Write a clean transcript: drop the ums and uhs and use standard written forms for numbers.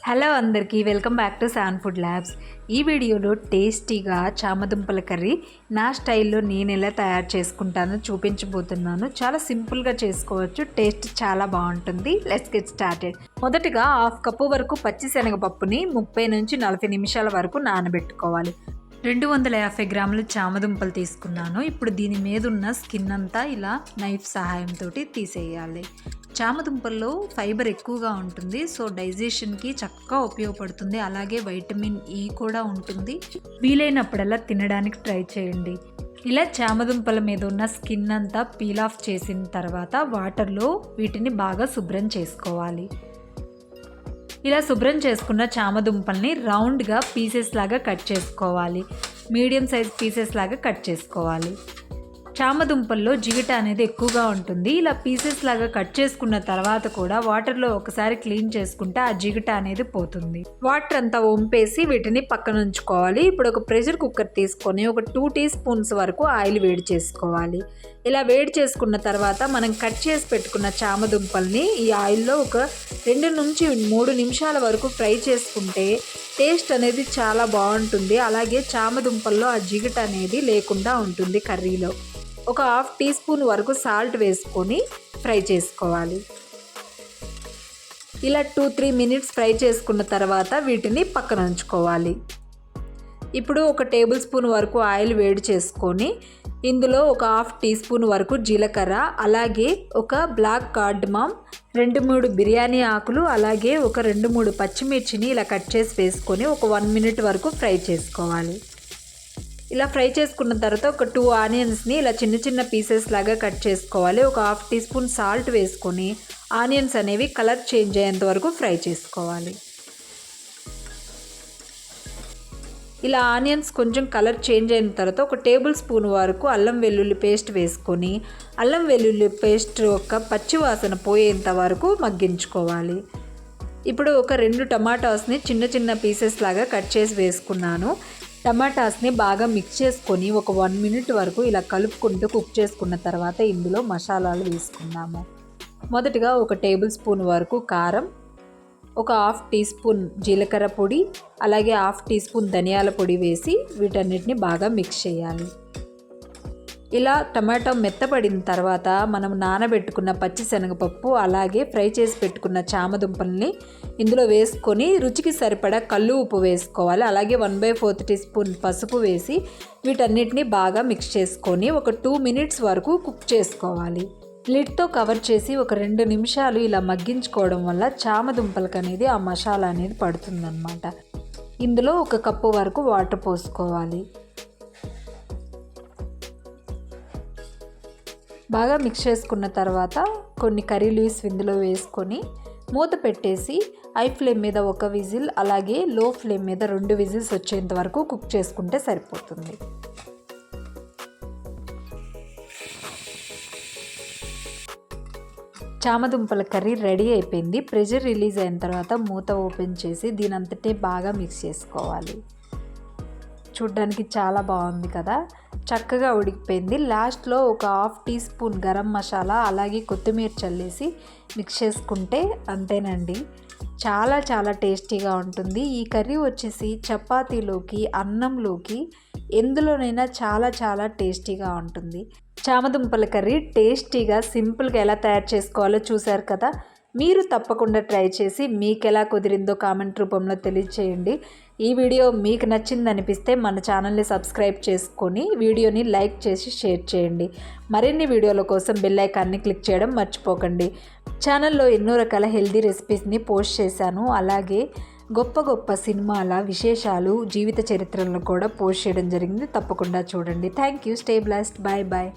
Hello అందరికీ welcome back to San food labs. ఈ వీడియోలో టేస్టీగా చామదుంపల కర్రీ నా స్టైల్లో నేను ఎలా తయారు చేసుకుంటానో చూపించబోతున్నాను. చాలా సింపుల్గా చేసుకోవచ్చు, టేస్ట్ చాలా బాగుంటుంది. Let's get started. మొదటగా 1/2 కప్పు వరకు పచ్చిశనగపప్పుని 30 నుంచి 40 నిమిషాల వరకు నానబెట్టుకోవాలి. 250 గ్రాములు చామదుంపలు తీసుకున్నాను. ఇప్పుడు దీని మీద ఉన్న స్కిన్ అంతా ఇలా నైఫ్ సహాయంతో తీసేయాలి. చామదుంపల్లో ఫైబర్ ఎక్కువగా ఉంటుంది, సో డైజెషన్కి చక్కగా ఉపయోగపడుతుంది. అలాగే వైటమిన్ ఈ కూడా ఉంటుంది. వీలైనప్పుడల్లా తినడానికి ట్రై చేయండి. ఇలా చామదుంపల మీద ఉన్న స్కిన్ అంతా పీల్ ఆఫ్ చేసిన తర్వాత వాటర్లో వీటిని బాగా శుభ్రం చేసుకోవాలి. ఇలా శుభ్రం చేసుకున్న చామదుంపల్ని రౌండ్గా పీసెస్ లాగా కట్ చేసుకోవాలి. మీడియం సైజ్ పీసెస్ లాగా కట్ చేసుకోవాలి. చామదుంపల్లో జిగిట అనేది ఎక్కువగా ఉంటుంది. ఇలా పీసెస్ లాగా కట్ చేసుకున్న తర్వాత కూడా వాటర్లో ఒకసారి క్లీన్ చేసుకుంటే ఆ జిగిట అనేది పోతుంది. వాటర్ అంతా వంపేసి వీటిని పక్కన ఉంచుకోవాలి. ఇప్పుడు ఒక ప్రెషర్ కుక్కర్ తీసుకొని ఒక 2 టీ స్పూన్స్ వరకు ఆయిల్ వేడి చేసుకోవాలి. ఇలా వేడి చేసుకున్న తర్వాత మనం కట్ చేసి పెట్టుకున్న చామదుంపల్ని ఈ ఆయిల్లో ఒక 2 నుంచి 3 నిమిషాల వరకు ఫ్రై చేసుకుంటే టేస్ట్ అనేది చాలా బాగుంటుంది. అలాగే చామదుంపల్లో ఆ జిగిట అనేది లేకుండా ఉంటుంది. కర్రీలో ఒక 1/2 టీ స్పూన్ వరకు సాల్ట్ వేసుకొని ఫ్రై చేసుకోవాలి. ఇలా 2-3 మినిట్స్ ఫ్రై చేసుకున్న తర్వాత వీటిని పక్కన ఉంచుకోవాలి. ఇప్పుడు ఒక టేబుల్ స్పూన్ వరకు ఆయిల్ వేడి చేసుకొని ఇందులో ఒక 1/2 టీ స్పూన్ వరకు జీలకర్ర, అలాగే ఒక బ్లాక్ కార్డమమ్, 2-3 బిర్యానీ ఆకులు, అలాగే ఒక 2-3 పచ్చిమిర్చిని ఇలా కట్ చేసి వేసుకొని ఒక 1 మినిట్ వరకు ఫ్రై చేసుకోవాలి. ఇలా ఫ్రై చేసుకున్న తర్వాత ఒక 2 ఆనియన్స్ని ఇలా చిన్న చిన్న పీసెస్ లాగా కట్ చేసుకోవాలి. ఒక 1/2 టీ స్పూన్ సాల్ట్ వేసుకొని ఆనియన్స్ అనేవి కలర్ చేంజ్ అయ్యేంత వరకు ఫ్రై చేసుకోవాలి. ఇలా ఆనియన్స్ కొంచెం కలర్ చేంజ్ అయిన తర్వాత ఒక టేబుల్ స్పూన్ వరకు అల్లం వెల్లుల్లి పేస్ట్ వేసుకొని అల్లం వెల్లుల్లి పేస్ట్ యొక్క పచ్చివాసన పోయేంత వరకు మగ్గించుకోవాలి. ఇప్పుడు ఒక 2 టమాటాస్ని చిన్న చిన్న పీసెస్ లాగా కట్ చేసి వేసుకున్నాను. టమాటాస్ని బాగా మిక్స్ చేసుకొని ఒక 1 మినిట్ వరకు ఇలా కలుపుకుంటూ కుక్ చేసుకున్న తర్వాత ఇందులో మసాలాలు వేసుకుందాము. మొదటిగా ఒక టేబుల్ స్పూన్ వరకు కారం, ఒక 1/2 టీ స్పూన్ జీలకర్ర పొడి, అలాగే 1/2 టీ స్పూన్ ధనియాల పొడి వేసి వీటన్నిటిని బాగా మిక్స్ చేయాలి. ఇలా టమాటో మెత్తపడిన తర్వాత మనం నానబెట్టుకున్న పచ్చిశనగపప్పు, అలాగే ఫ్రై చేసి పెట్టుకున్న చామదుంపల్ని ఇందులో వేసుకొని రుచికి సరిపడా కల్లు ఉప్పు వేసుకోవాలి. అలాగే 1/4 టీ స్పూన్ పసుపు వేసి వీటన్నిటిని బాగా మిక్స్ చేసుకొని ఒక 2 మినిట్స్ వరకు కుక్ చేసుకోవాలి. లిడ్తో కవర్ చేసి ఒక 2 నిమిషాలు ఇలా మగ్గించుకోవడం వల్ల చామదుంపలకు అనేది ఆ మసాలా అనేది పడుతుందన్నమాట. ఇందులో 1 కప్పు వరకు వాటర్ పోసుకోవాలి. బాగా మిక్స్ చేసుకున్న తర్వాత కొన్ని కర్రీ లీవ్స్ ఇందులో వేసుకొని మూత పెట్టేసి హై ఫ్లేమ్ మీద 1 విజిల్, అలాగే లో ఫ్లేమ్ మీద 2 విజిల్స్ వచ్చేంత వరకు కుక్ చేసుకుంటే సరిపోతుంది. చామదుంపల కర్రీ రెడీ అయిపోయింది. ప్రెషర్ రిలీజ్ అయిన తర్వాత మూత ఓపెన్ చేసి దీని అంతటే బాగా మిక్స్ చేసుకోవాలి. చూడ్డానికి చాలా బాగుంది కదా, చక్కగా ఉడికిపోయింది. లాస్ట్లో ఒక 1/2 టీ స్పూన్ గరం మసాలా, అలాగే కొత్తిమీర చల్లేసి మిక్స్ చేసుకుంటే అంతేనండి, చాలా చాలా టేస్టీగా ఉంటుంది. ఈ కర్రీ వచ్చేసి చపాతీలోకి, అన్నంలోకి, ఎందులోనైనా చాలా చాలా టేస్టీగా ఉంటుంది. చామదుంపల కర్రీ టేస్టీగా సింపుల్గా ఎలా తయారు చేసుకోవాలో చూశారు కదా. మీరు తప్పకుండా ట్రై చేసి మీకు ఎలా కుదిరిందో కామెంట్ రూపంలో తెలియచేయండి. ఈ వీడియో మీకు నచ్చింది అనిపిస్తే మన ఛానల్ని సబ్స్క్రైబ్ చేసుకొని వీడియోని లైక్ చేసి షేర్ చేయండి. మరిన్ని వీడియోల కోసం బెల్ ఐకాన్ని క్లిక్ చేయడం మర్చిపోకండి. ఛానల్లో ఎన్నో రకాల హెల్దీ రెసిపీస్ని పోస్ట్ చేశాను. అలాగే గొప్ప గొప్ప సినిమాల విశేషాలు, జీవిత చరిత్రలను కూడా పోస్ట్ చేయడం జరిగింది. తప్పకుండా చూడండి. Thank you. Stay blessed. Bye bye.